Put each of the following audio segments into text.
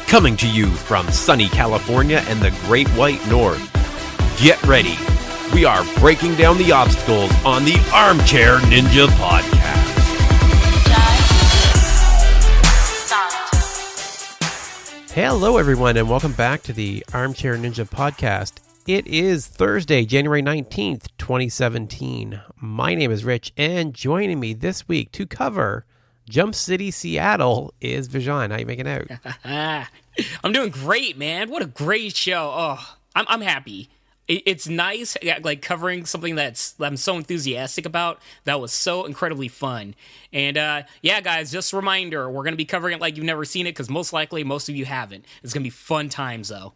Coming to you from sunny California and the Great White North. Get ready. We are breaking down the obstacles on the Armchair Ninja Podcast. Hello, everyone, and welcome back to the Armchair Ninja Podcast. It is Thursday, January 19th, 2017. My name is Rich, and joining me this week to cover Jump City, Seattle is Bijan. How you making out? I'm doing great, man. What a great show. Oh, I'm happy. It's nice, like, covering something that I'm so enthusiastic about. That was so incredibly fun. And, yeah, guys, just a reminder, we're going to be covering it like you've never seen it, because most likely most of you haven't. It's going to be fun times, though.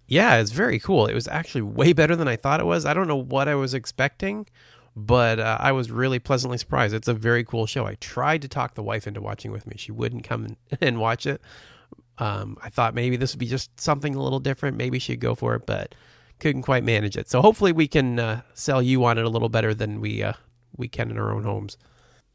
Yeah, it's very cool. It was actually way better than I thought it was. I don't know what I was expecting, but I was really pleasantly surprised. It's a very cool show. I tried to talk the wife into watching with me. She wouldn't come and watch it. I thought maybe this would be just something a little different. Maybe she'd go for it, but couldn't quite manage it. So hopefully we can sell you on it a little better than we can in our own homes.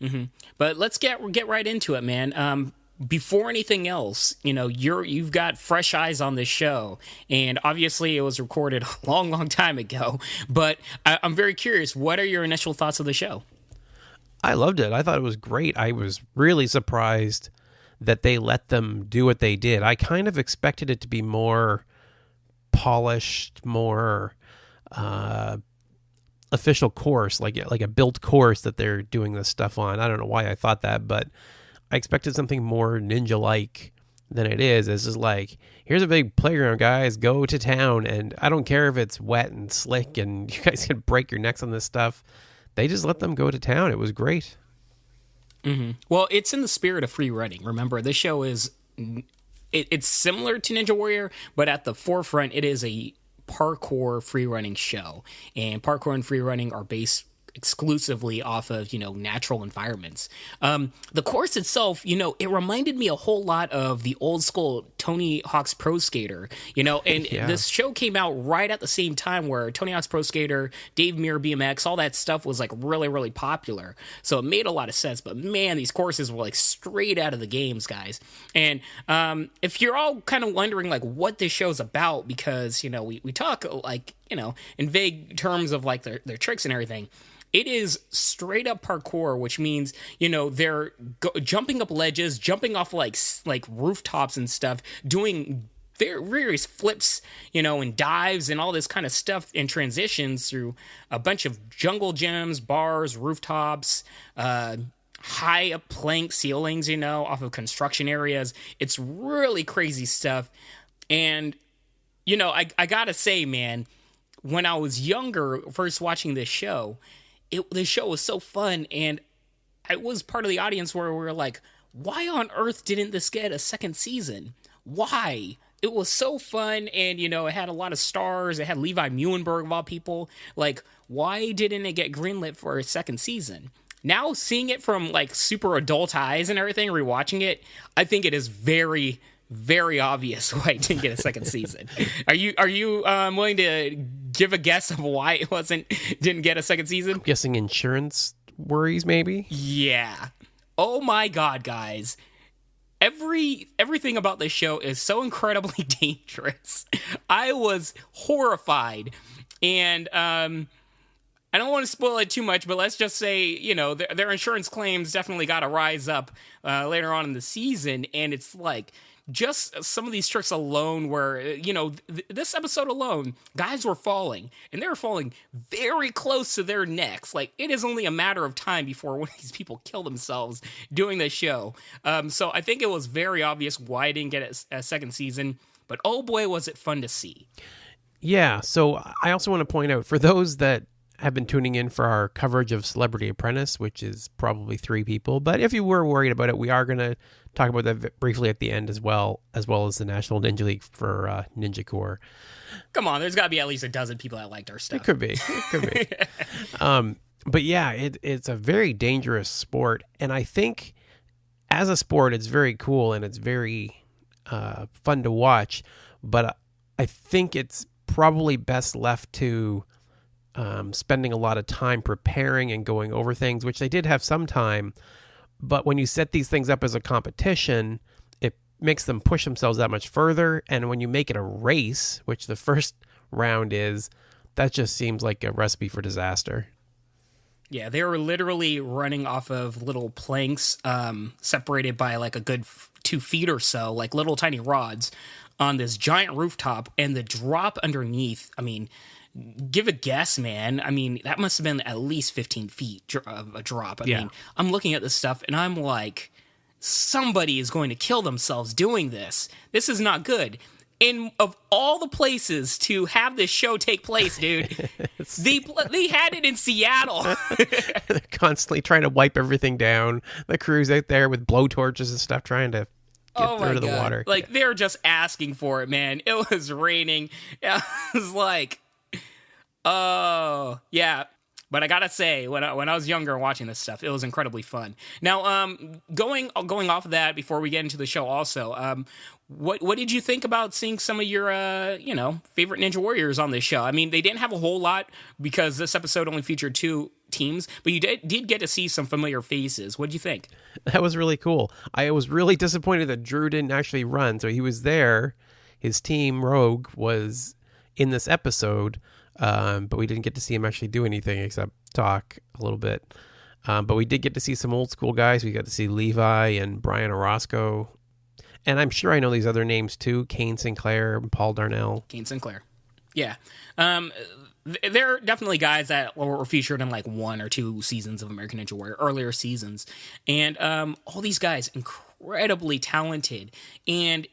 Mm-hmm. But let's get right into it, man. Before anything else, you've got fresh eyes on this show, and obviously it was recorded a long time ago. But I'm very curious. What are your initial thoughts of the show? I loved it. I thought it was great. I was really surprised that they let them do what they did. I kind of expected it to be more polished, more official course, like a built course that they're doing this stuff on. I don't know why I thought that, but I expected something more ninja-like than it is. It's just like, here's a big playground, guys. Go to town, and I don't care if it's wet and slick and you guys can break your necks on this stuff. They just let them go to town. It was great. Mm-hmm. Well, it's in the spirit of free running. Remember, this show is it's similar to Ninja Warrior, but at the forefront, it is a parkour free running show. And parkour and free running are based exclusively off of, natural environments. The course itself, it reminded me a whole lot of the old school Tony Hawk's Pro Skater, and Yeah. This show came out right at the same time where Tony Hawk's Pro Skater, Dave Mirror BMX, all that stuff was like really, really popular. So it made a lot of sense, but man, these courses were like straight out of the games, guys. And if you're all kind of wondering like what this show's about, because, we talk like, in vague terms of like their tricks and everything. It is straight up parkour, which means, they're jumping up ledges, jumping off like rooftops and stuff, doing various flips, and dives and all this kind of stuff and transitions through a bunch of jungle gyms, bars, rooftops, high up plank ceilings, off of construction areas. It's really crazy stuff. And, I gotta say, man, when I was younger, first watching this show, the show was so fun, and I was part of the audience where we were like, why on earth didn't this get a second season? Why? It was so fun, and, it had a lot of stars. It had Levi Muhlenberg, of all people. Like, why didn't it get greenlit for a second season? Now, seeing it from, like, super adult eyes and everything, rewatching it, I think it is very, very obvious why it didn't get a second season. Are you willing to give a guess of why it didn't get a second season? I'm guessing insurance worries, maybe? Yeah. Oh my God, guys. Everything about this show is so incredibly dangerous. I was horrified. And I don't want to spoil it too much, but let's just say, their insurance claims definitely got to rise up later on in the season. And it's like, just some of these tricks alone where, this episode alone, guys were falling, and they were falling very close to their necks. Like, it is only a matter of time before one of these people kill themselves doing this show. So I think it was very obvious why I didn't get a second season, but oh boy, was it fun to see. Yeah, so I also want to point out, for those that have been tuning in for our coverage of Celebrity Apprentice, which is probably 3 people, but if you were worried about it, we are going to talk about that briefly at the end as well as the National Ninja League for Ninja Core. Come on, there's got to be at least a dozen people that liked our stuff. It could be. But yeah, it's a very dangerous sport, and I think as a sport, it's very cool and it's very fun to watch, but I think it's probably best left to spending a lot of time preparing and going over things, which they did have some time. But when you set these things up as a competition, it makes them push themselves that much further. And when you make it a race, which the first round is, that just seems like a recipe for disaster. Yeah, they were literally running off of little planks separated by like a good 2 feet or so, like little tiny rods on this giant rooftop. And the drop underneath, I mean, give a guess, man. I mean, that must have been at least 15 feet of a drop. I mean, I'm looking at this stuff and I'm like, somebody is going to kill themselves doing this. This is not good. And of all the places to have this show take place, dude, they had it in Seattle. They're constantly trying to wipe everything down. The crew's out there with blowtorches and stuff trying to get rid of the water. Like, they're just asking for it, man. It was raining. I was like, oh, yeah. But I gotta say, when I was younger watching this stuff, it was incredibly fun. Now, going off of that before we get into the show, also, what did you think about seeing some of your favorite Ninja Warriors on this show? I mean, they didn't have a whole lot because this episode only featured 2 teams, but you did get to see some familiar faces. What did you think? That was really cool. I was really disappointed that Drew didn't actually run. So he was there. His team, Rogue, was in this episode. But we didn't get to see him actually do anything except talk a little bit. But we did get to see some old school guys. We got to see Levi and Brian Orozco. And I'm sure I know these other names too. Kane Sinclair, Paul Darnell. Kane Sinclair. Yeah. They're definitely guys that were featured in like 1 or 2 seasons of American Ninja Warrior, earlier seasons. And all these guys, incredibly talented. And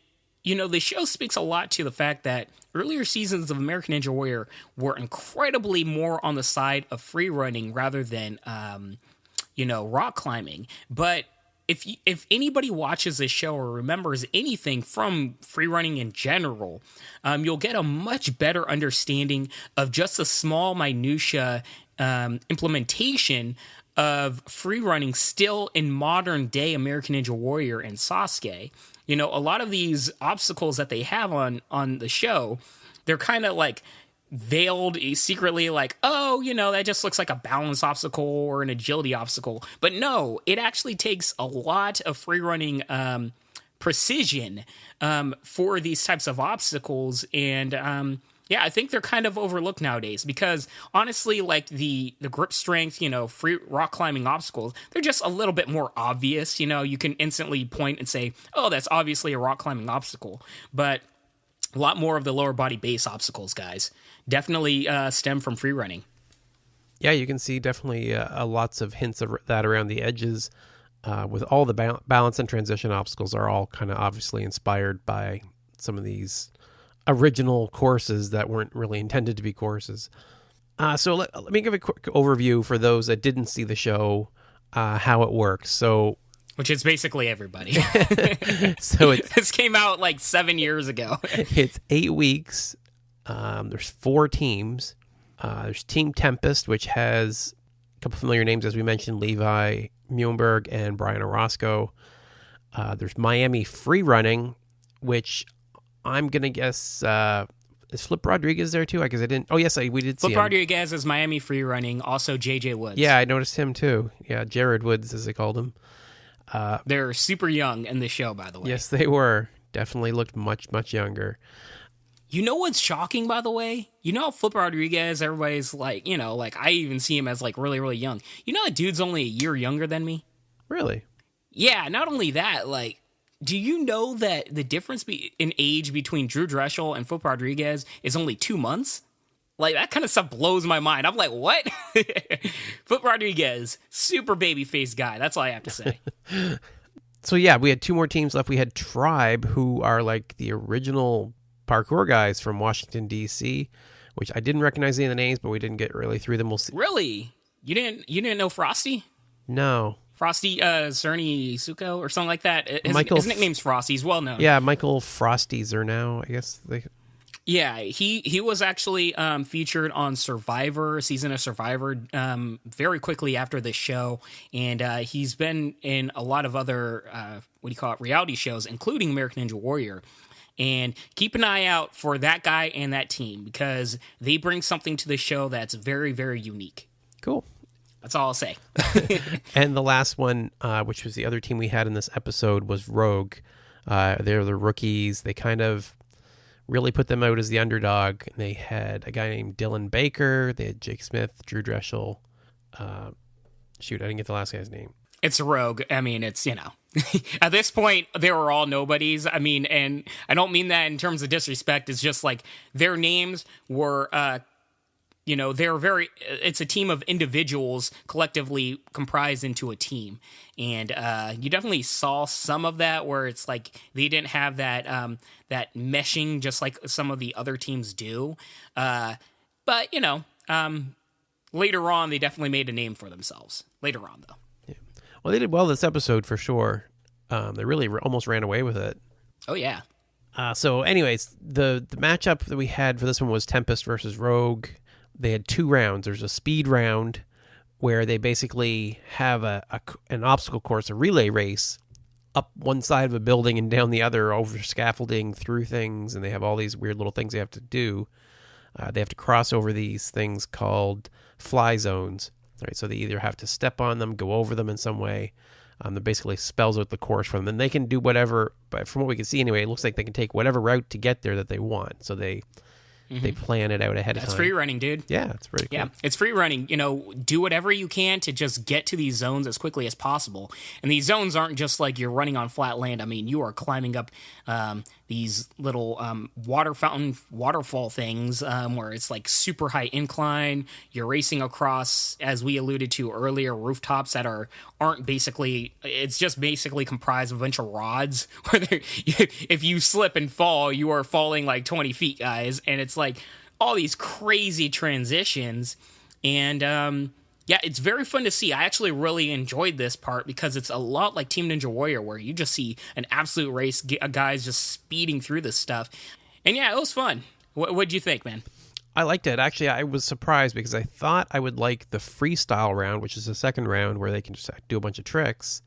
the show speaks a lot to the fact that earlier seasons of American Ninja Warrior were incredibly more on the side of free running rather than, rock climbing. But if anybody watches this show or remembers anything from free running in general, you'll get a much better understanding of just the small minutia implementation of free running still in modern day American Ninja Warrior and Sasuke. A lot of these obstacles that they have on the show, they're kind of like veiled secretly, like, oh, that just looks like a balance obstacle or an agility obstacle. But no, it actually takes a lot of free running precision for these types of obstacles. And I think they're kind of overlooked nowadays because honestly, like the grip strength, free rock climbing obstacles, they're just a little bit more obvious. You can instantly point and say, oh, that's obviously a rock climbing obstacle. But a lot more of the lower body base obstacles, guys, definitely stem from free running. Yeah, you can see definitely lots of hints of that around the edges. With all the balance and transition obstacles are all kind of obviously inspired by some of these original courses that weren't really intended to be courses. So let me give a quick overview for those that didn't see the show, how it works. So, which is basically everybody. So this came out like 7 years ago. It's 8 weeks. There's 4 teams. There's Team Tempest, which has a couple familiar names, as we mentioned, Levi Muhlenberg and Brian Orozco. There's Miami Free Running, which I'm going to guess, is Flip Rodriguez there too? I guess I didn't. Oh, yes, we did see him. Flip Rodriguez is Miami Free Running, also JJ Woods. Yeah, I noticed him too. Yeah, Jared Woods, as they called him. They're super young in the show, by the way. Yes, they were. Definitely looked much, much younger. You know what's shocking, by the way? You know how Flip Rodriguez, everybody's like, like I even see him as like really, really young. You know that dude's only a year younger than me? Really? Yeah, not only that, like, do you know that the difference in age between Drew Dreschel and Flip Rodriguez is only 2 months? Like, that kind of stuff blows my mind. I'm like, what? Flip Rodriguez, super baby-faced guy. That's all I have to say. So, yeah, we had 2 more teams left. We had Tribe, who are like the original parkour guys from Washington, D.C., which I didn't recognize any of the names, but we didn't get really through them. We'll see. Really? You didn't know Frosty? No. Frosty Cerny Suko or something like that. His nickname's Frosty. He's well known. Yeah, Michael Frosty Zernow, I guess. Yeah, he was actually featured on Survivor, season of Survivor, very quickly after this show, and he's been in a lot of other reality shows, including American Ninja Warrior. And keep an eye out for that guy and that team because they bring something to the show that's very, very unique. Cool. That's all I'll say. And the last one, which was the other team we had in this episode, was Rogue. They're the rookies. They kind of really put them out as the underdog. They had a guy named Dylan Baker. They had Jake Smith, Drew Dreschel. Shoot, I didn't get the last guy's name. It's Rogue. I mean, it's, at this point, they were all nobodies. I mean, and I don't mean that in terms of disrespect. It's just like their names were, it's a team of individuals collectively comprised into a team. And you definitely saw some of that where it's like they didn't have that that meshing just like some of the other teams do. But, later on, they definitely made a name for themselves. Later on, though. Yeah. Well, they did well this episode for sure. They really almost ran away with it. Oh, yeah. So anyways, the matchup that we had for this one was Tempest versus Rogue. They had 2 rounds. There's a speed round where they basically have an obstacle course, a relay race, up one side of a building and down the other, over scaffolding, through things, and they have all these weird little things they have to do. They have to cross over these things called fly zones. Right, so they either have to step on them, go over them in some way. That basically spells out the course for them. And they can do whatever, but from what we can see anyway, it looks like they can take whatever route to get there that they want. So they plan it out ahead of time. That's free running, dude. Yeah, it's pretty cool. Yeah, it's free running. Do whatever you can to just get to these zones as quickly as possible. And these zones aren't just like you're running on flat land. I mean, you are climbing up these little waterfall things where it's like super high incline. You're racing across, as we alluded to earlier, rooftops that aren't basically. It's just basically comprised of a bunch of rods. Where if you slip and fall, you are falling like 20 feet, guys. And it's like all these crazy transitions, and it's very fun to see. I actually really enjoyed this part because it's a lot like Team Ninja Warrior, where you just see an absolute race, guys just speeding through this stuff. And yeah, it was fun. What'd you think, man? I liked it. Actually, I was surprised because I thought I would like the freestyle round, which is the second round where they can just do a bunch of tricks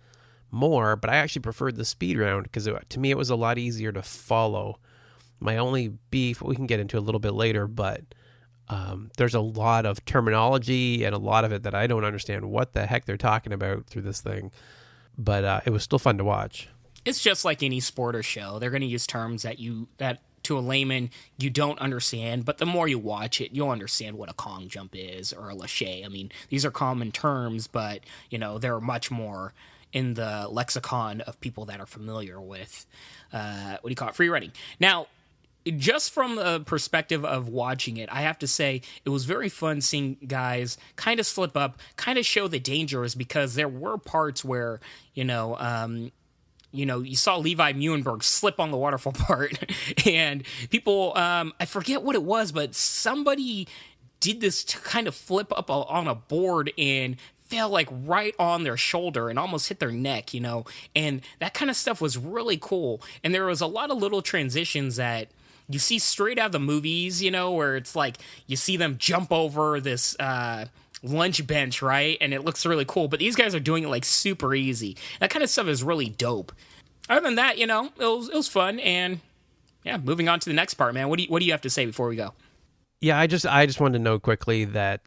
more, but I actually preferred the speed round because to me it was a lot easier to follow. My only beef, we can get into a little bit later, but there's a lot of terminology and a lot of it that I don't understand what the heck they're talking about through this thing. But it was still fun to watch. It's just like any sport or show. They're going to use terms that to a layman you don't understand, but the more you watch it, you'll understand what a Kong jump is or a lache. I mean, these are common terms, but they're much more in the lexicon of people that are familiar with free running. Now, just from the perspective of watching it, I have to say it was very fun seeing guys kind of slip up, kind of show the dangers, because there were parts where, you saw Levi Muenberg slip on the waterfall part, and people, I forget what it was, but somebody did this to kind of flip up on a board and fell like right on their shoulder and almost hit their neck, and that kind of stuff was really cool. And there was a lot of little transitions that you see straight out of the movies, where it's like you see them jump over this lunch bench, right? And it looks really cool. But these guys are doing it like super easy. That kind of stuff is really dope. Other than that, it was fun. And yeah, moving on to the next part, man. What do you have to say before we go? Yeah, I just wanted to note quickly that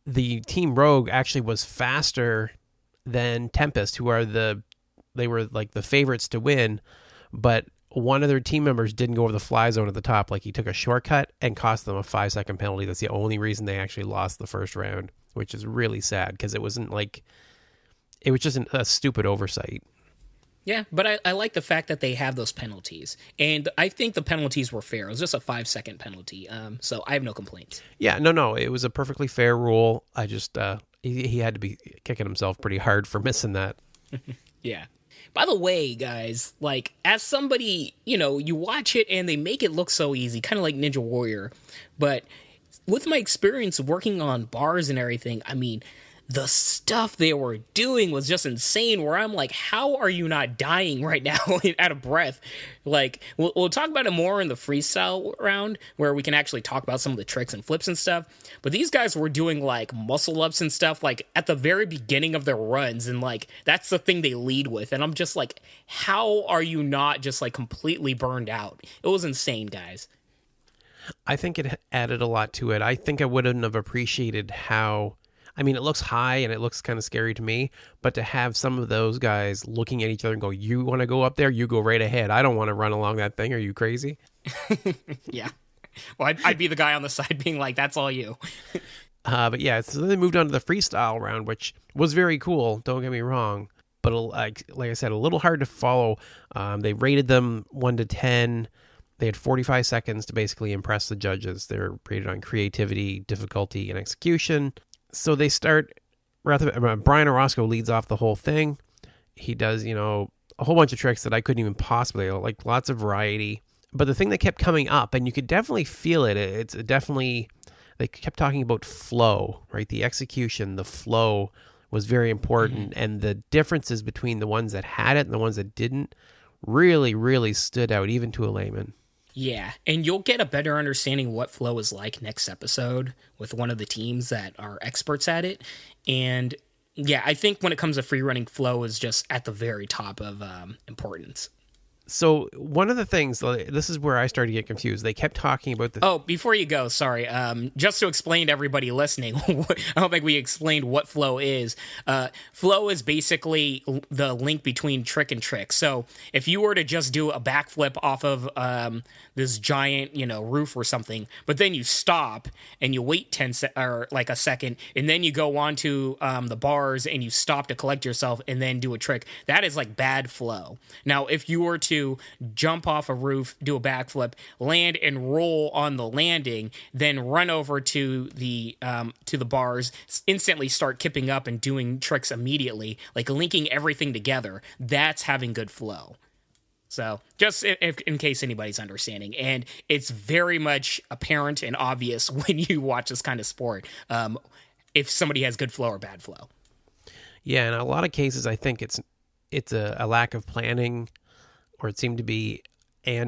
the Team Rogue actually was faster than Tempest, who they were like the favorites to win, but one of their team members didn't go over the fly zone at the top. Like, he took a shortcut and cost them a 5-second penalty. That's the only reason they actually lost the first round, which is really sad because it was just a stupid oversight. Yeah, but I like the fact that they have those penalties. And I think the penalties were fair. It was just a 5-second penalty. So I have no complaints. Yeah, no. It was a perfectly fair rule. I just, he had to be kicking himself pretty hard for missing that. Yeah. By the way, guys, like, as somebody, you watch it and they make it look so easy, kind of like Ninja Warrior. But with my experience working on bars and everything, I mean, the stuff they were doing was just insane, where I'm like, how are you not dying right now out of breath? Like, we'll talk about it more in the freestyle round, where we can actually talk about some of the tricks and flips and stuff. But these guys were doing like muscle ups and stuff like at the very beginning of their runs, and like that's the thing they lead with. And I'm just like, how are you not just like completely burned out? It was insane, guys. I think it added a lot to it. I think I wouldn't have appreciated how I mean, it looks high and it looks kind of scary to me, but to have some of those guys looking at each other and go, you want to go up there? You go right ahead. I don't want to run along that thing. Are you crazy? Yeah. Well, I'd be the guy on the side being like, that's all you. But yeah, so then they moved on to the freestyle round, which was very cool. Don't get me wrong. But like I said, a little hard to follow. They rated them 1 to 10. They had 45 seconds to basically impress the judges. They're rated on creativity, difficulty, and execution. So they start, Brian Orozco leads off the whole thing. He does, a whole bunch of tricks that I couldn't even possibly, like lots of variety. But the thing that kept coming up, and you could definitely feel it, it's definitely, they kept talking about flow, right? The execution, the flow was very important. Mm-hmm. And the differences between the ones that had it and the ones that didn't really, really stood out, even to a layman. Yeah, and you'll get a better understanding of what flow is like next episode with one of the teams that are experts at it. And yeah, I think when it comes to free running, flow is just at the very top of importance. So one of the things, this is where I started to get confused. They kept talking about the... Oh, before you go, sorry. Just to explain to everybody listening, I don't think we explained what flow is. Flow is basically the link between trick and trick. So if you were to just do a backflip off of this giant, roof or something, but then you stop and you wait or like a second, and then you go on to the bars and you stop to collect yourself and then do a trick, that is like bad flow. Now, if you were to jump off a roof, do a backflip, land and roll on the landing, then run over to the bars, instantly start kipping up and doing tricks immediately, like linking everything together. That's having good flow. So just in case anybody's understanding, and it's very much apparent and obvious when you watch this kind of sport, if somebody has good flow or bad flow. Yeah, in a lot of cases, I think it's a lack of planning, or it seemed to be,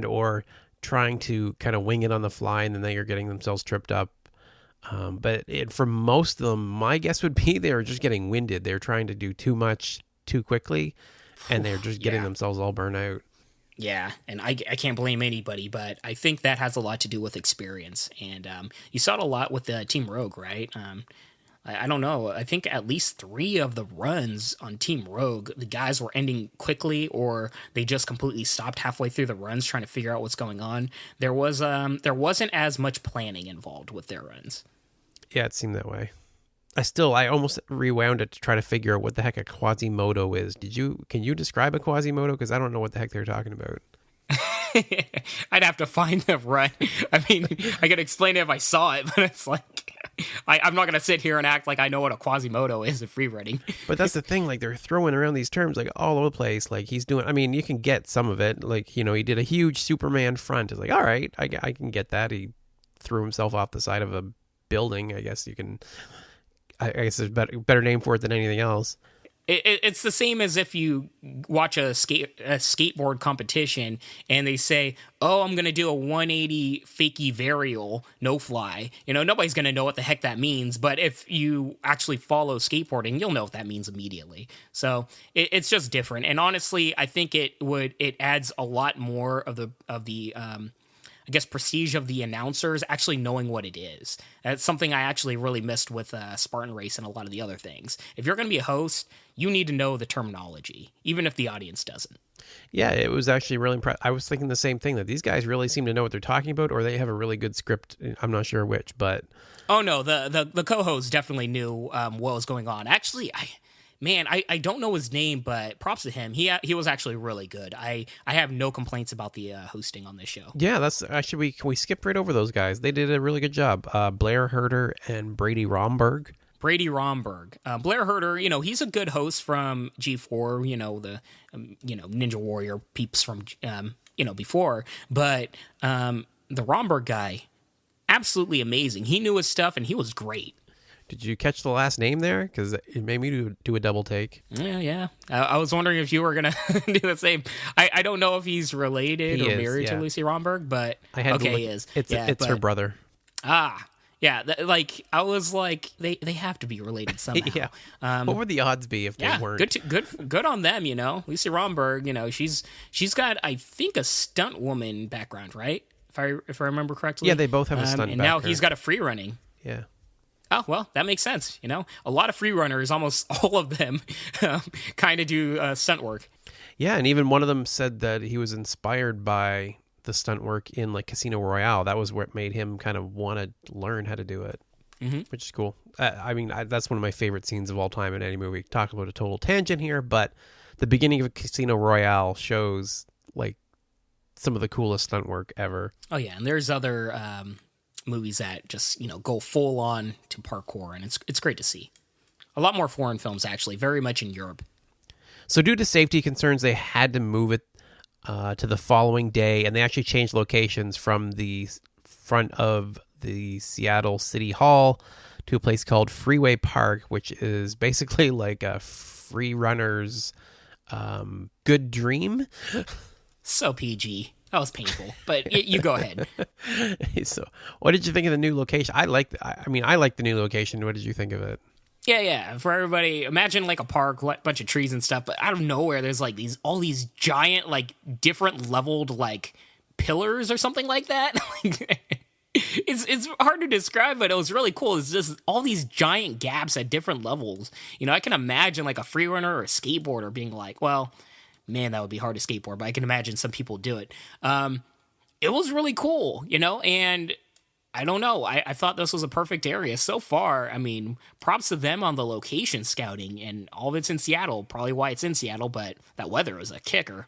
or trying to kind of wing it on the fly, and then they are getting themselves tripped up. But for most of them, my guess would be they were just getting winded. They're trying to do too much too quickly, and they're just getting themselves all burnt out. Yeah, and I can't blame anybody, but I think that has a lot to do with experience. And you saw it a lot with Team Rogue, right? I don't know. I think at least 3 of the runs on Team Rogue, the guys were ending quickly, or they just completely stopped halfway through the runs trying to figure out what's going on. There wasn't as much planning involved with their runs. Yeah, it seemed that way. I almost rewound it to try to figure out what the heck a Quasimodo is. Can you describe a Quasimodo? Because I don't know what the heck they're talking about. I'd have to find the run. I mean, I could explain it if I saw it, but it's like, I'm not going to sit here and act like I know what a Quasimodo is in free running. But that's the thing, like, they're throwing around these terms like all over the place. Like, he's doing, I mean, you can get some of it. Like, he did a huge Superman front. It's like, all right, I can get that. He threw himself off the side of a building. I guess I guess there's a better name for it than anything else. It's the same as if you watch a skateboard competition and they say, oh, I'm going to do a 180 fakie varial, no fly. Nobody's going to know what the heck that means. But if you actually follow skateboarding, you'll know what that means immediately. So it's just different. And honestly, I think it adds a lot more of the I guess, prestige of the announcers actually knowing what it is. That's something I actually really missed with Spartan Race and a lot of the other things. If you're going to be a host, you need to know the terminology, even if the audience doesn't. Yeah, it was actually really impressive. I was thinking the same thing, that these guys really seem to know what they're talking about, or they have a really good script. I'm not sure which, but... Oh, no, the co-host definitely knew what was going on. Actually, I don't know his name, but props to him. He was actually really good. I have no complaints about the hosting on this show. Yeah, that's actually, can we skip right over those guys? They did a really good job. Blair Herter and Brady Romberg. Blair Herter, he's a good host from G4, the Ninja Warrior peeps from before, but the Romberg guy, absolutely amazing. He knew his stuff and he was great. Did you catch the last name there? Because it made me do a double take. Yeah. I was wondering if you were going to do the same. I don't know if he's related or married to Lucy Romberg, but he is. It's her brother. Yeah. I was like, they have to be related somehow. Yeah. What would the odds be if they weren't? Good on them, Lucy Romberg, she's got, I think, a stunt woman background, right? If I remember correctly. Yeah, they both have a stunt and background. Now he's got a free running. Yeah. Oh, well, that makes sense. A lot of free runners, almost all of them, kind of do stunt work. Yeah, and even one of them said that he was inspired by the stunt work in like Casino Royale. That was what made him kind of want to learn how to do it, which is cool. That's one of my favorite scenes of all time in any movie. Talk about a total tangent here, but the beginning of Casino Royale shows like some of the coolest stunt work ever. Oh, yeah, and there's other movies that just, go full on to parkour, and it's great to see. A lot more foreign films, actually, very much in Europe. So due to safety concerns, they had to move it to the following day, and they actually changed locations from the front of the Seattle City Hall to a place called Freeway Park, which is basically like a free runner's good dream. So PG. That was painful, but you go ahead. So what did you think of the new location? I like the new location. What did you think of it? Yeah. For everybody, imagine like a park, bunch of trees and stuff, but out of nowhere, there's like all these giant, like different leveled, like pillars or something like that. It's hard to describe, but it was really cool. It's just all these giant gaps at different levels. I can imagine like a free runner or a skateboarder being like, well, man, that would be hard to skateboard, but I can imagine some people do it. It was really cool, and I don't know. I thought this was a perfect area so far. I mean, props to them on the location scouting, and all of it's in Seattle. Probably why it's in Seattle, but that weather was a kicker.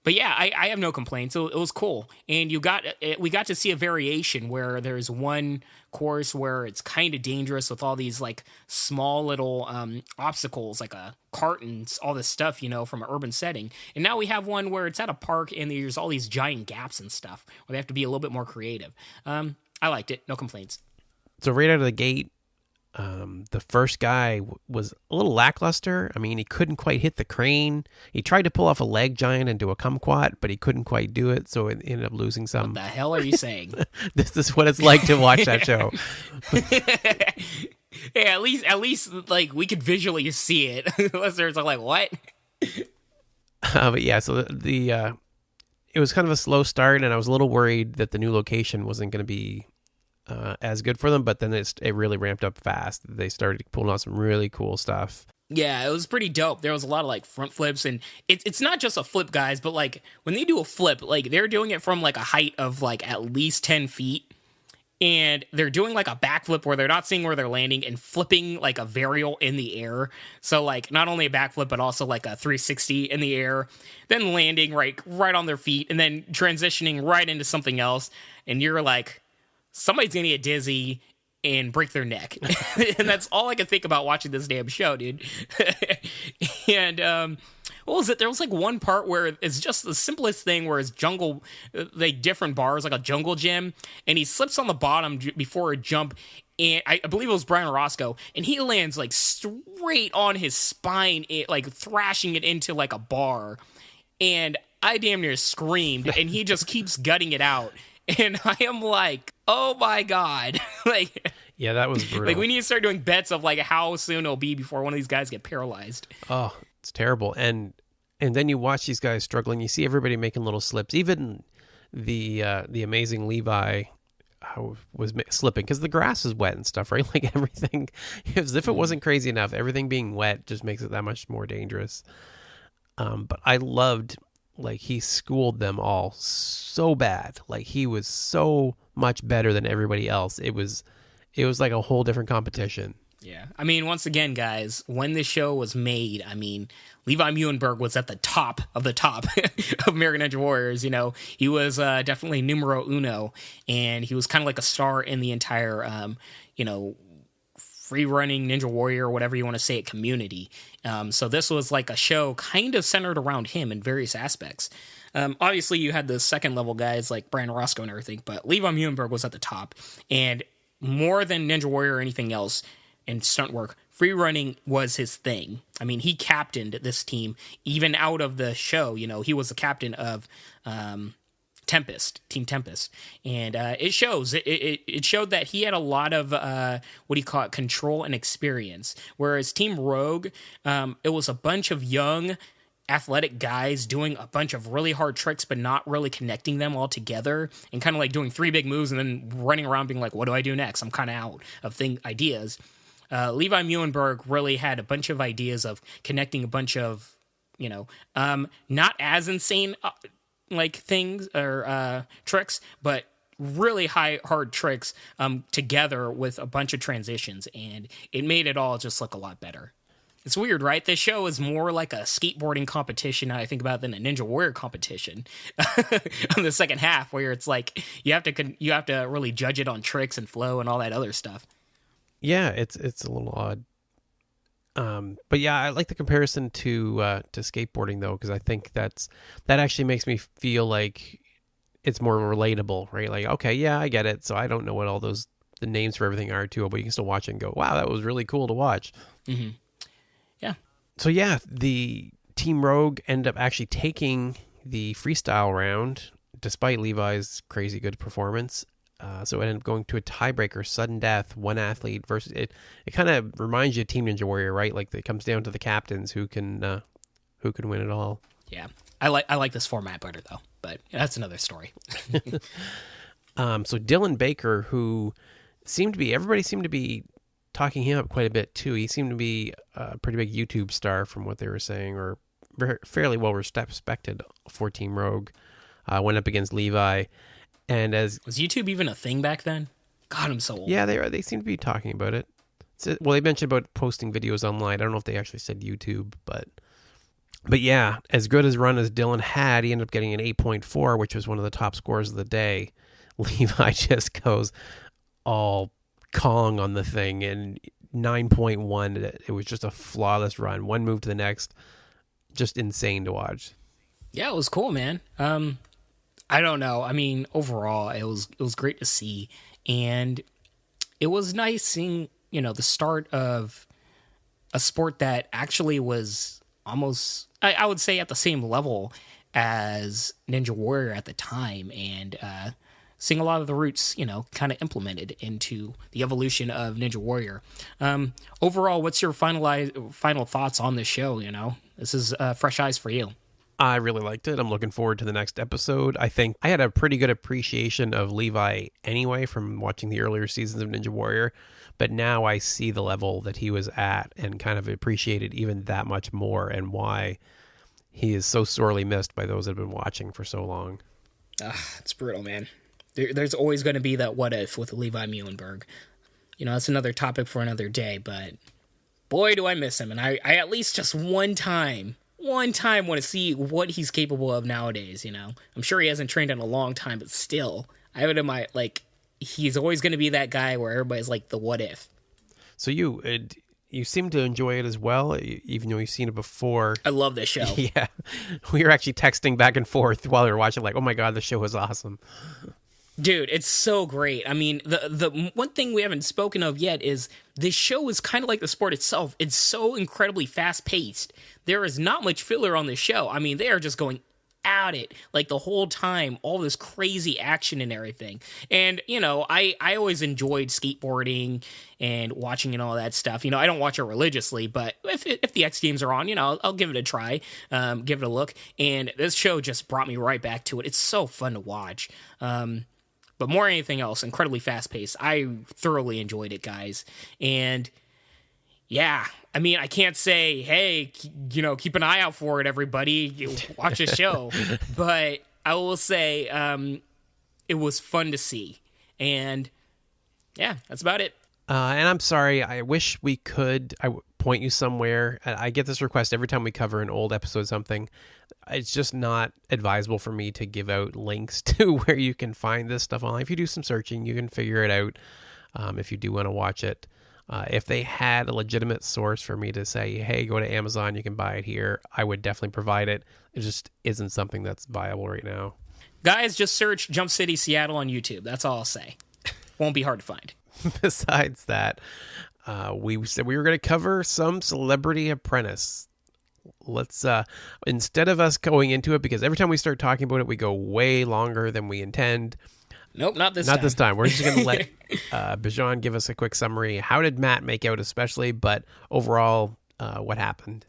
But yeah, I have no complaints. It was cool, and we got to see a variation where there's one course where it's kind of dangerous with all these like small little obstacles, like a cart and all this stuff, from an urban setting. And now we have one where it's at a park and there's all these giant gaps and stuff where they have to be a little bit more creative. I liked it. No complaints. So right out of the gate, the first guy was a little lackluster. I mean, he couldn't quite hit the crane. He tried to pull off a leg giant and do a kumquat, but he couldn't quite do it, so it ended up losing some. What the hell are you saying? This is what it's like to watch that show. Yeah, at least like we could visually see it. Listeners are like, what? But yeah, so the it was kind of a slow start, and I was a little worried that the new location wasn't going to be as good for them, but then it really ramped up fast. They started pulling out some really cool stuff. Yeah, it was pretty dope. There was a lot of like front flips, and it's not just a flip, guys, but like when they do a flip, like they're doing it from like a height of like at least 10 feet, and they're doing like a backflip where they're not seeing where they're landing and flipping like a varial in the air. So like not only a backflip, but also like a 360 in the air, then landing right on their feet, and then transitioning right into something else, and you're like, somebody's gonna get dizzy and break their neck. And that's all I could think about watching this damn show, dude. And what was it? There was like one part where it's just the simplest thing where it's jungle, like different bars, like a jungle gym, and he slips on the bottom before a jump, and I believe it was Brian Roscoe, and he lands like straight on his spine, like thrashing it into like a bar, and I damn near screamed, and he just keeps gutting it out. And I am like, oh my God. Like, yeah, that was brutal. Like, we need to start doing bets of like how soon it'll be before one of these guys get paralyzed. Oh, it's terrible. And then you watch these guys struggling. You see everybody making little slips. Even the amazing Levi was slipping because the grass is wet and stuff, right? Like everything, as if it wasn't crazy enough, everything being wet just makes it that much more dangerous. But I loved, like, he schooled them all so bad. Like, he was so much better than everybody else. It was like a whole different competition. Yeah. I mean, once again, guys, when this show was made, I mean, Levi Muhlenberg was at the top of American Ninja Warriors. He was definitely numero uno, and he was kind of like a star in the entire, free running Ninja Warrior, or whatever you want to say it, community. So this was like a show kind of centered around him in various aspects. Obviously, you had the second level guys like Brian Roscoe and everything, but Levi Muhlenberg was at the top. And more than Ninja Warrior or anything else in stunt work, free running was his thing. I mean, he captained this team even out of the show. He was the captain of Team Tempest, and it shows. It showed that he had a lot of control and experience. Whereas Team Rogue, it was a bunch of young, athletic guys doing a bunch of really hard tricks, but not really connecting them all together, and kind of like doing 3 big moves and then running around being like, what do I do next? I'm kind of out of ideas. Levi Muhlenberg really had a bunch of ideas of connecting a bunch of, not as insane like things or tricks, but really hard tricks together with a bunch of transitions, and it made it all just look a lot better. It's weird, right? This show is more like a skateboarding competition, I think about, than a Ninja Warrior competition on the second half, where it's like you have to really judge it on tricks and flow and all that other stuff. Yeah, it's a little odd. But yeah, I like the comparison to skateboarding though, because I think that actually makes me feel like it's more relatable, right? Like, okay, yeah, I get it. So I don't know what all the names for everything are too, but you can still watch it and go, wow, that was really cool to watch. Mm-hmm. Yeah. So yeah, the Team Rogue end up actually taking the freestyle round despite Levi's crazy good performance. So it ended up going to a tiebreaker, sudden death, one athlete versus it. It kind of reminds you of Team Ninja Warrior, right? Like it comes down to the captains who can win it all. Yeah, I like this format better though, but that's another story. So Dylan Baker, who everybody seemed to be talking him up quite a bit too. He seemed to be a pretty big YouTube star from what they were saying, or fairly well respected for Team Rogue. Went up against Levi. And was YouTube even a thing back then? God, I'm so old. Yeah, they seem to be talking about it. Well, they mentioned about posting videos online. I don't know if they actually said YouTube, but yeah, as good as run as Dylan had, he ended up getting an 8.4, which was one of the top scores of the day. Levi just goes all Kong on the thing, and 9.1. It was just a flawless run. One move to the next, just insane to watch. Yeah, it was cool, man. I don't know. I mean, overall, it was great to see, and it was nice seeing, the start of a sport that actually was almost, I would say, at the same level as Ninja Warrior at the time, and seeing a lot of the roots, kind of implemented into the evolution of Ninja Warrior. Overall, what's your final thoughts on this show? This is fresh eyes for you. I really liked it. I'm looking forward to the next episode. I think I had a pretty good appreciation of Levi anyway from watching the earlier seasons of Ninja Warrior, but now I see the level that he was at and kind of appreciate it even that much more, and why he is so sorely missed by those that have been watching for so long. It's brutal, man. There's always going to be that what if with Levi Muhlenberg. That's another topic for another day, but boy, do I miss him. And I at least just one time want to see what he's capable of nowadays. I'm sure he hasn't trained in a long time, but still, I would admire, he's always going to be that guy where everybody's like the what if. So you seem to enjoy it as well, even though you've seen it before. I love this show. Yeah, we were actually texting back and forth while we were watching, like, oh my god, the show was awesome. Dude, it's so great. I mean, the one thing we haven't spoken of yet is this show is kind of like the sport itself. It's so incredibly fast-paced. There is not much filler on this show. I mean, they are just going at it like the whole time, all this crazy action and everything. And, I always enjoyed skateboarding and watching and all that stuff. I don't watch it religiously, but if the X Games are on, I'll give it a try, give it a look. And this show just brought me right back to it. It's so fun to watch. But more than anything else, incredibly fast-paced. I thoroughly enjoyed it, guys. And, yeah, I mean, I can't say, hey, keep an eye out for it, everybody. Watch this show. But I will say it was fun to see. And, yeah, that's about it. And I'm sorry. I wish we could point you somewhere. I get this request every time we cover an old episode of something. It's just not advisable for me to give out links to where you can find this stuff online. If you do some searching, you can figure it out if you do want to watch it. If they had a legitimate source for me to say, hey, go to Amazon, you can buy it here, I would definitely provide it. It just isn't something that's viable right now. Guys, just search Jump City Seattle on YouTube. That's all I'll say. Won't be hard to find. Besides that, we said we were going to cover some Celebrity Apprentice. Let's instead of us going into it, because every time we start talking about it, we go way longer than we intend. Nope, not this time. We're just going to let Bijan give us a quick summary. How did Matt make out especially, but overall, what happened?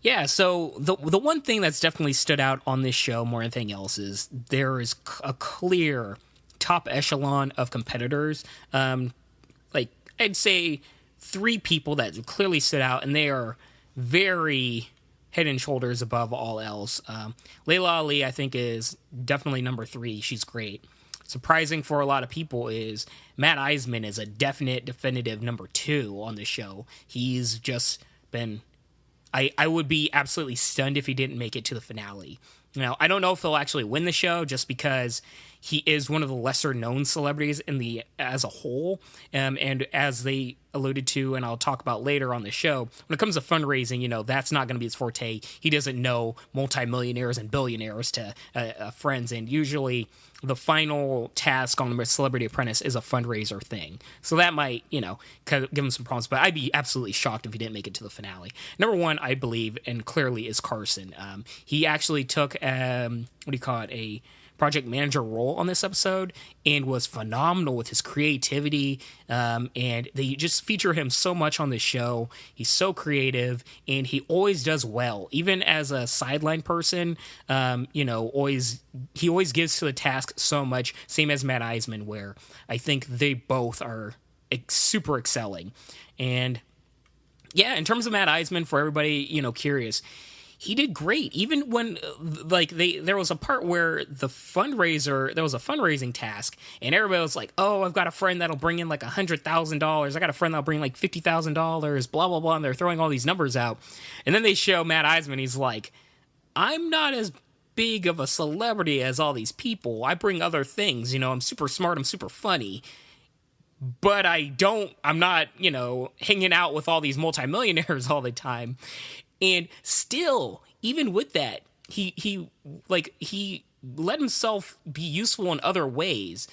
Yeah, so the one thing that's definitely stood out on this show more than anything else is there is a clear top echelon of competitors. Like I'd say three people that clearly stood out, and they are very head and shoulders above all else. Layla Ali, I think, is definitely number 3. She's great. Surprising for a lot of people is Matt Eisman is a definitive number 2 on the show. He's just been... I would be absolutely stunned if he didn't make it to the finale. Now, I don't know if he'll actually win the show just because he is one of the lesser known celebrities as a whole. And as they alluded to, and I'll talk about later on the show, when it comes to fundraising, that's not going to be his forte. He doesn't know multimillionaires and billionaires to friends. And usually the final task on the Celebrity Apprentice is a fundraiser thing. So that might, kind of give him some problems. But I'd be absolutely shocked if he didn't make it to the finale. Number 1, I believe, and clearly is Carson. He actually took, a project manager role on this episode and was phenomenal with his creativity. And they just feature him so much on this show. He's so creative and he always does well. Even as a sideline person, he always gives to the task so much, same as Matt Eisman, where I think they both are super excelling. And yeah, in terms of Matt Eisman, for everybody, curious, he did great. Even when there was a part where there was a fundraising task and everybody was like, oh, I've got a friend that'll bring in like $100,000. I got a friend that'll bring like $50,000, blah, blah, blah. And they're throwing all these numbers out. And then they show Matt Eisman. He's like, I'm not as big of a celebrity as all these people. I bring other things. I'm super smart. I'm super funny. But I'm not, hanging out with all these multimillionaires all the time. And still, even with that, he let himself be useful in other ways.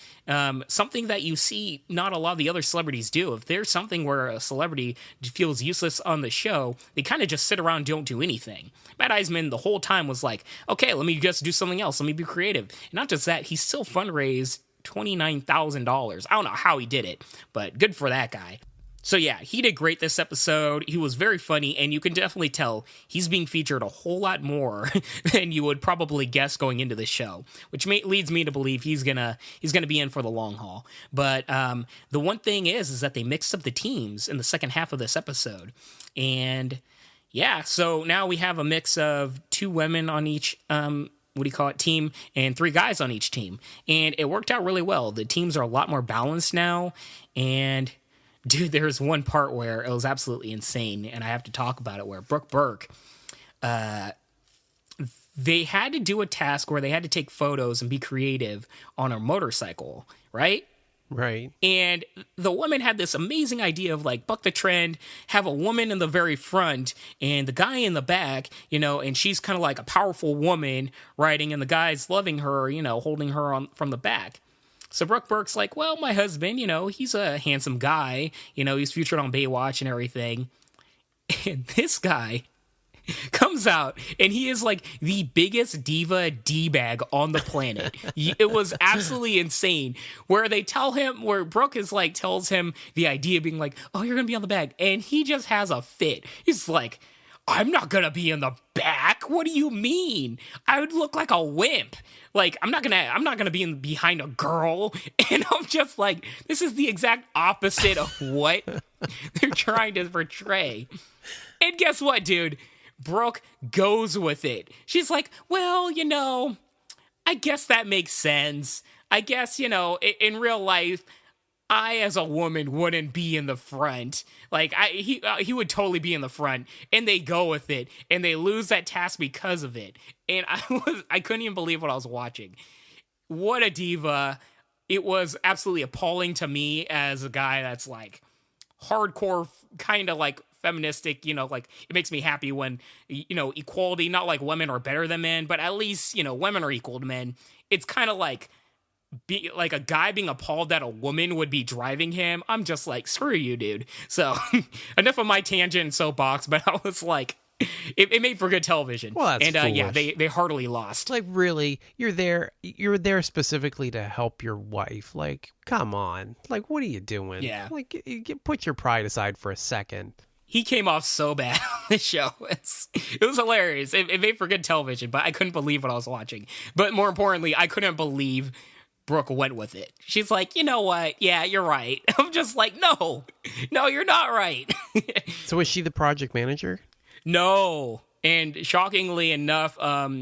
Something that you see not a lot of the other celebrities do. If there's something where a celebrity feels useless on the show, they kind of just sit around and don't do anything. Matt Eisman the whole time was like, okay, let me just do something else. Let me be creative. And not just that, he still fundraised $29,000. I don't know how he did it, but good for that guy. So yeah, he did great this episode. He was very funny, and you can definitely tell he's being featured a whole lot more than you would probably guess going into the show, which leads me to believe he's gonna be in for the long haul. But the one thing is that they mixed up the teams in the second half of this episode, and yeah, so now we have a mix of 2 women on each team, and 3 guys on each team, and it worked out really well. The teams are a lot more balanced now, and dude, there's one part where it was absolutely insane, and I have to talk about it, where Brooke Burke, they had to do a task where they had to take photos and be creative on a motorcycle, right? Right. And the woman had this amazing idea of like, buck the trend, have a woman in the very front and the guy in the back, and she's kind of like a powerful woman riding, and the guy's loving her, holding her on from the back. So Brooke Burke's like, well, my husband, he's a handsome guy. He's featured on Baywatch and everything. And this guy comes out, and he is like the biggest diva D-bag on the planet. It was absolutely insane. Where Brooke is like, tells him the idea being like, oh, you're going to be on the back. And he just has a fit. He's like, I'm not going to be in the back. What do you mean? I would look like a wimp. Like, I'm not gonna be behind a girl. And I'm just like, this is the exact opposite of what they're trying to portray. And guess what, dude? Brooke goes with it. She's like, well, I guess that makes sense. I guess, in real life, I, as a woman, wouldn't be in the front. Like, he would totally be in the front, and they go with it, and they lose that task because of it. And I couldn't even believe what I was watching. What a diva. It was absolutely appalling to me as a guy that's like hardcore, kind of like feministic, like it makes me happy when, equality, not like women are better than men, but at least, women are equal to men. It's kind of like, a guy being appalled that a woman would be driving him. I'm just like, screw you, dude. So enough of my tangent and soapbox, but I was like, it made for good television. Well, that's foolish. Yeah, they heartily lost. Like, really, you're there specifically to help your wife. Like, come on. Like, what are you doing? Yeah. Like, put your pride aside for a second. he came off so bad on the show. It was hilarious. It made for good television, but I couldn't believe what I was watching. But more importantly, I couldn't believe Brooke went with it. She's like, you know what? Yeah, you're right. I'm just like, no, you're not right. So was she the project manager? No. And shockingly enough,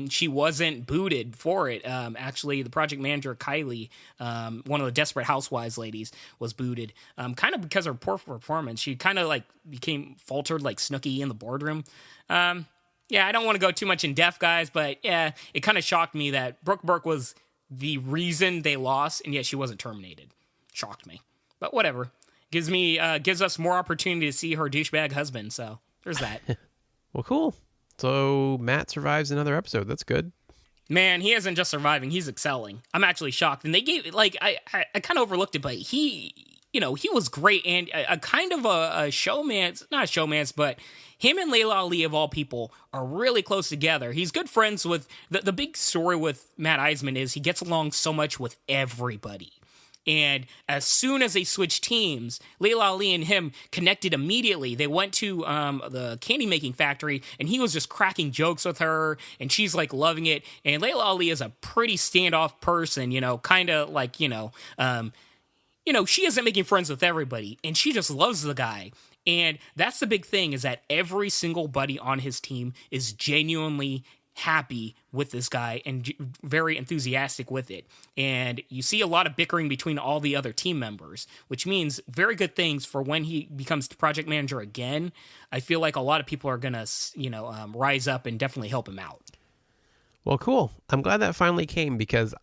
she wasn't booted for it. Actually, the project manager, Kylie, one of the Desperate Housewives ladies, was booted. Kind of because of her poor performance. She kind of like became faltered like Snooki in the boardroom. Yeah, I don't want to go too much in depth, guys, but yeah, it kind of shocked me that Brooke Burke was the reason they lost, and yet she wasn't terminated. Shocked me. But whatever. Gives us more opportunity to see her douchebag husband, so there's that. Well, cool. So Matt survives another episode. That's good. Man, he isn't just surviving; he's excelling. I'm actually shocked. And they gave like I kind of overlooked it, but he was great and a kind of a showman's, not a showman's, but him and Layla Ali of all people are really close together. He's good friends with the big story with Matt Eisman is he gets along so much with everybody. And as soon as they switched teams, Layla Ali and him connected immediately. They went to the candy making factory, and he was just cracking jokes with her, and she's like loving it. And Layla Ali is a pretty standoff person, kind of like, she isn't making friends with everybody, and she just loves the guy. And that's the big thing is that every single buddy on his team is genuinely happy with this guy and very enthusiastic with it. And you see a lot of bickering between all the other team members, which means very good things for when he becomes the project manager again. I feel like a lot of people are going to, rise up and definitely help him out. Well, cool. I'm glad that finally came because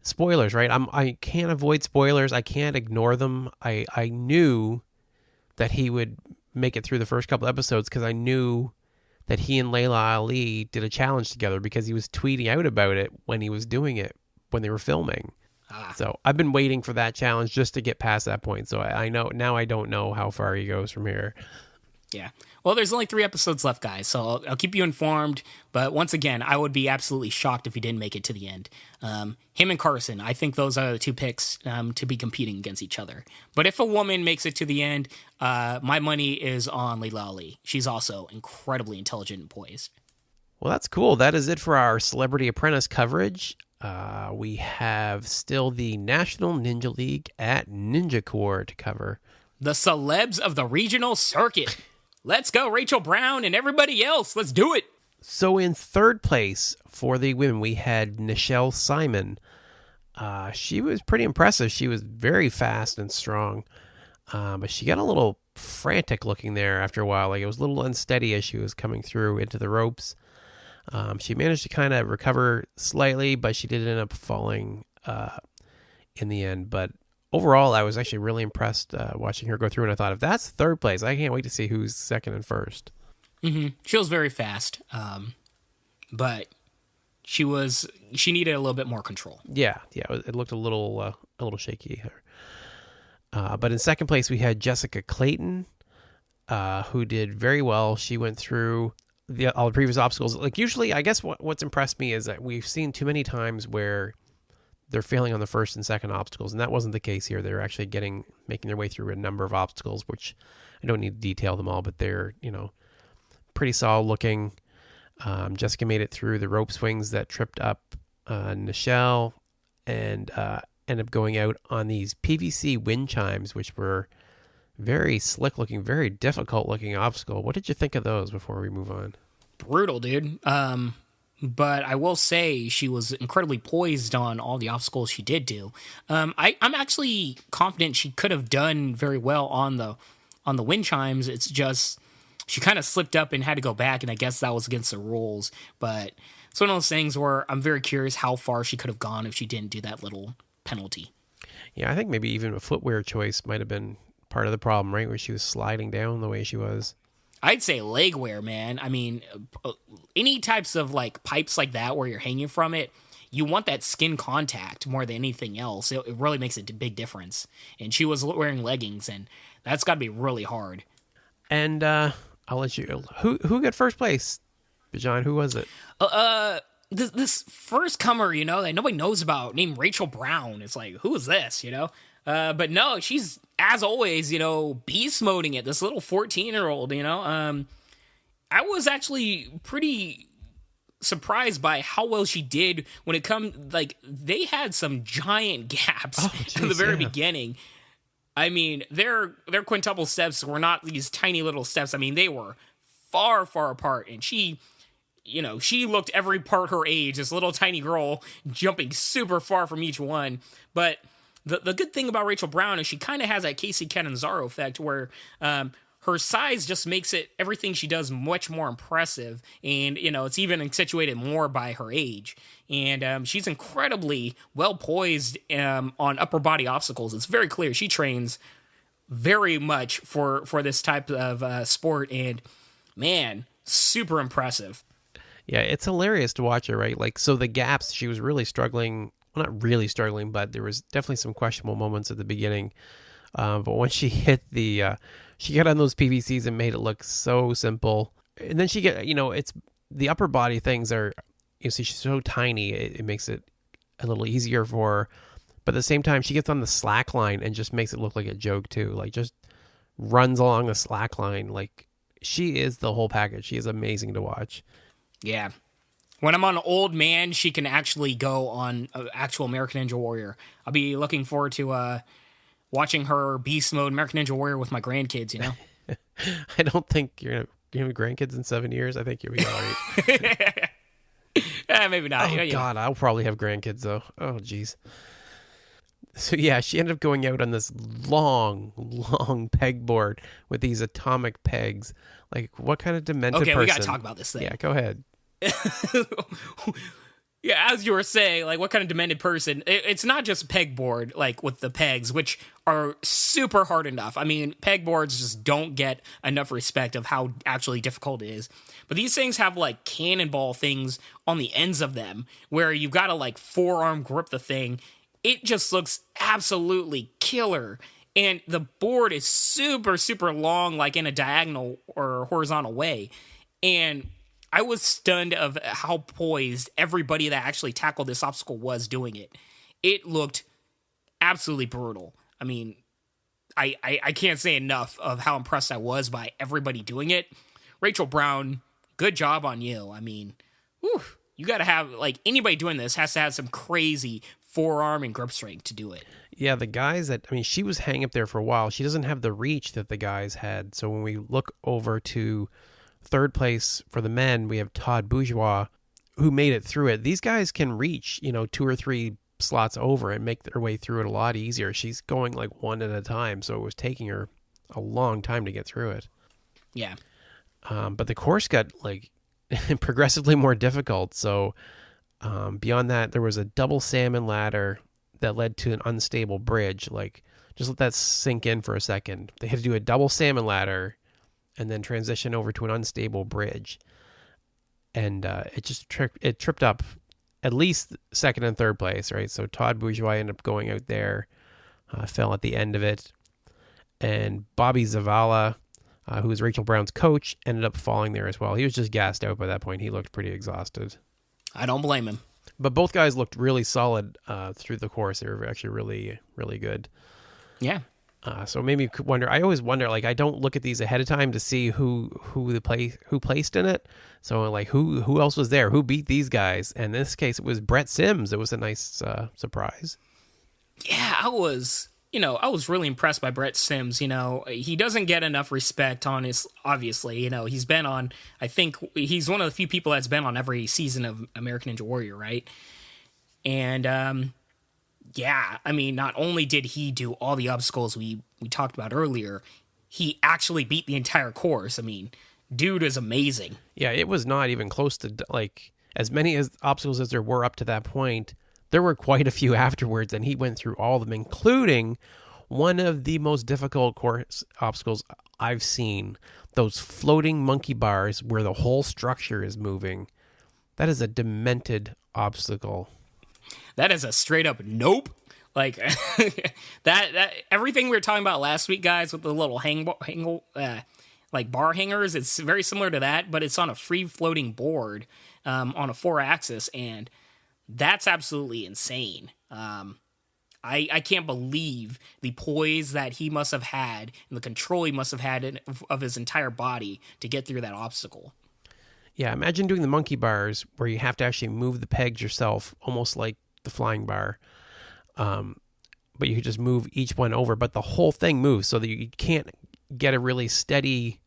spoilers, right? I can't avoid spoilers. I can't ignore them. I knew that he would make it through the first couple episodes because I knew that he and Layla Ali did a challenge together because he was tweeting out about it when he was doing it when they were filming. So I've been waiting for that challenge just to get past that point. So I know now I don't know how far he goes from here. Yeah. Well, there's only 3 episodes left, guys, so I'll keep you informed. But once again, I would be absolutely shocked if he didn't make it to the end. Him and Carson, I think those are the 2 picks to be competing against each other. But if a woman makes it to the end, my money is on Layla Ali. She's also incredibly intelligent and poised. Well, that's cool. That is it for our Celebrity Apprentice coverage. We have still the National Ninja League at Ninja Corps to cover. The celebs of the regional circuit. Let's go, Rachel Brown and everybody else. Let's do it. So in third place for the women, we had Nichelle Simon. She was pretty impressive. She was very fast and strong, but she got a little frantic looking there after a while. Like it was a little unsteady as she was coming through into the ropes. She managed to kind of recover slightly, but she did end up falling in the end. But overall, I was actually really impressed watching her go through, and I thought, if that's third place, I can't wait to see who's second and first. Mm-hmm. She was very fast, but she needed a little bit more control. Yeah, it looked a little shaky. But in second place, we had Jessica Clayton, who did very well. She went through all the previous obstacles. Like usually, I guess what's impressed me is that we've seen too many times where they're failing on the first and second obstacles, and that wasn't the case here. They're actually making their way through a number of obstacles, which I don't need to detail them all, but they're pretty solid looking. Jessica made it through the rope swings that tripped up Nichelle, and ended up going out on these PVC wind chimes, which were very slick looking, very difficult looking obstacle. What did you think of those before we move on? Brutal, dude. But I will say she was incredibly poised on all the obstacles she did do. I'm actually confident she could have done very well on the wind chimes. It's just she kind of slipped up and had to go back, and I guess that was against the rules. But it's one of those things where I'm very curious how far she could have gone if she didn't do that little penalty. Yeah, I think maybe even a footwear choice might have been part of the problem, right? Where she was sliding down the way she was. I'd say leg wear, man. I mean, any types of like pipes like that where you're hanging from it, you want that skin contact more than anything else. It really makes a big difference. And she was wearing leggings, and that's got to be really hard. And I'll let you. Who got first place? Bijan, who was it? This first comer, that nobody knows about, named Rachel Brown. It's like, who is this? But no, she's, as always, beast moding it. This little 14-year-old, I was actually pretty surprised by how well she did when it comes, like, they had some giant gaps in the very beginning. I mean, their quintuple steps were not these tiny little steps. I mean, they were far, far apart, and she looked every part her age, this little tiny girl jumping super far from each one. But the good thing about Rachel Brown is she kind of has that Casey Catanzaro effect where her size just makes everything she does much more impressive. And, it's even accentuated more by her age. And she's incredibly well poised on upper body obstacles. It's very clear she trains very much for this type of sport. And, man, super impressive. Yeah, it's hilarious to watch her, right? Like, so the gaps, she was really struggling. Well, not really struggling, but there was definitely some questionable moments at the beginning. But when she hit she got on those PVCs and made it look so simple. And then it's the upper body things are, see, she's so tiny, it makes it a little easier for her. But at the same time, she gets on the slack line and just makes it look like a joke too. Like, just runs along the slack line. Like, she is the whole package. She is amazing to watch. Yeah. When I'm on Old Man, she can actually go on actual American Ninja Warrior. I'll be looking forward to watching her beast mode American Ninja Warrior with my grandkids, I don't think you're going to have grandkids in 7 years. I think you'll be all right. Maybe not. Oh, God, I'll probably have grandkids, though. Oh, geez. So, yeah, she ended up going out on this long, long pegboard with these atomic pegs. Like, what kind of demented person? Okay, we got to talk about this thing. Yeah, go ahead. Yeah, as you were saying, like, what kind of demented person? It's not just pegboard, like, with the pegs, which are super hard enough. I mean, pegboards just don't get enough respect of how actually difficult it is. But these things have, like, cannonball things on the ends of them, where you've got to, like, forearm grip the thing. It just looks absolutely killer. And the board is super, super long, like, in a diagonal or horizontal way. And I was stunned of how poised everybody that actually tackled this obstacle was doing it. It looked absolutely brutal. I mean, I can't say enough of how impressed I was by everybody doing it. Rachel Brown, good job on you. I mean, whew, you got to have, like, anybody doing this has to have some crazy forearm and grip strength to do it. Yeah, the guys she was hanging up there for a while. She doesn't have the reach that the guys had. So when we look over to third place for the men, we have Todd Bourgeois, who made it through it. These guys can reach, 2 or 3 slots over and make their way through it a lot easier. She's going like one at a time, so it was taking her a long time to get through it. Yeah. But the course got like progressively more difficult. So beyond that, there was a double salmon ladder that led to an unstable bridge. Like, just let that sink in for a second. They had to do a double salmon ladder and then transition over to an unstable bridge. And it tripped up at least second and third place, right? So Todd Bourgeois ended up going out there, fell at the end of it. And Bobby Zavala, who was Rachel Brown's coach, ended up falling there as well. He was just gassed out by that point. He looked pretty exhausted. I don't blame him. But both guys looked really solid through the course. They were actually really, really good. Yeah. So it made me wonder. I always wonder, like, I don't look at these ahead of time to see who placed in it. So like who else was there? Who beat these guys? And in this case, it was Brett Sims. It was a nice surprise. Yeah, I was really impressed by Brett Sims. He doesn't get enough respect on his, obviously, he's been on, I think he's one of the few people that's been on every season of American Ninja Warrior, right? And, yeah, I mean, not only did he do all the obstacles we talked about earlier, he actually beat the entire course. I mean, dude is amazing. Yeah, it was not even close to, like, as many obstacles as there were up to that point. There were quite a few afterwards, and he went through all of them, including one of the most difficult course obstacles I've seen. Those floating monkey bars where the whole structure is moving. That is a demented obstacle. That is a straight up nope. Like that everything we were talking about last week, guys, with the little like bar hangers, it's very similar to that, but it's on a free floating board on a 4-axis, and that's absolutely insane. I can't believe the poise that he must have had and the control he must have had of his entire body to get through that obstacle. Yeah, imagine doing the monkey bars where you have to actually move the pegs yourself, almost like the flying bar. But you could just move each one over, but the whole thing moves so that you can't get a really steady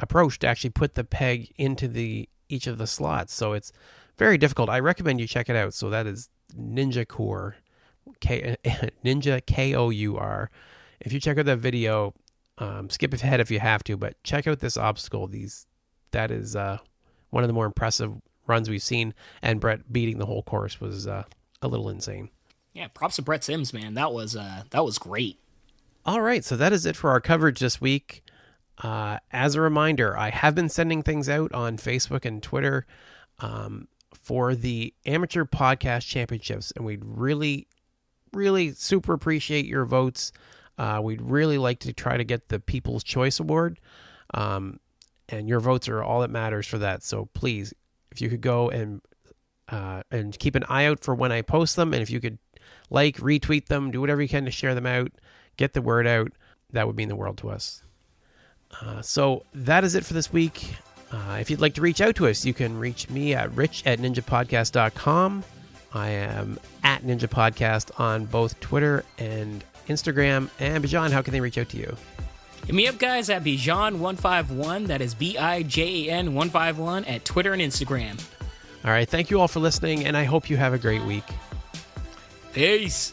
approach to actually put the peg into each of the slots. So it's very difficult. I recommend you check it out. So that is Ninja Core, Ninja Kour. If you check out that video, skip ahead if you have to, but check out this obstacle. That is one of the more impressive runs we've seen, and Brett beating the whole course was a little insane. Yeah, props to Brett Sims, man. That was great. All right, so that is it for our coverage this week. As a reminder, I have been sending things out on Facebook and Twitter for the Amateur Podcast Championships, and we'd really, really super appreciate your votes. We'd really like to try to get the People's Choice Award, and your votes are all that matters for that. So please, if you could go and keep an eye out for when I post them, and if you could retweet them, do whatever you can to share them out, get the word out, that would mean the world to us. So that is it for this week. If you'd like to reach out to us, you can reach me at rich@ninjapodcast.com. I am at Ninja Podcast on both Twitter and Instagram. And Bijan, how can they reach out to you? Hit me up, guys, at Bijan151. That is BIJAN 151 at Twitter and Instagram. All right. Thank you all for listening, and I hope you have a great week. Peace.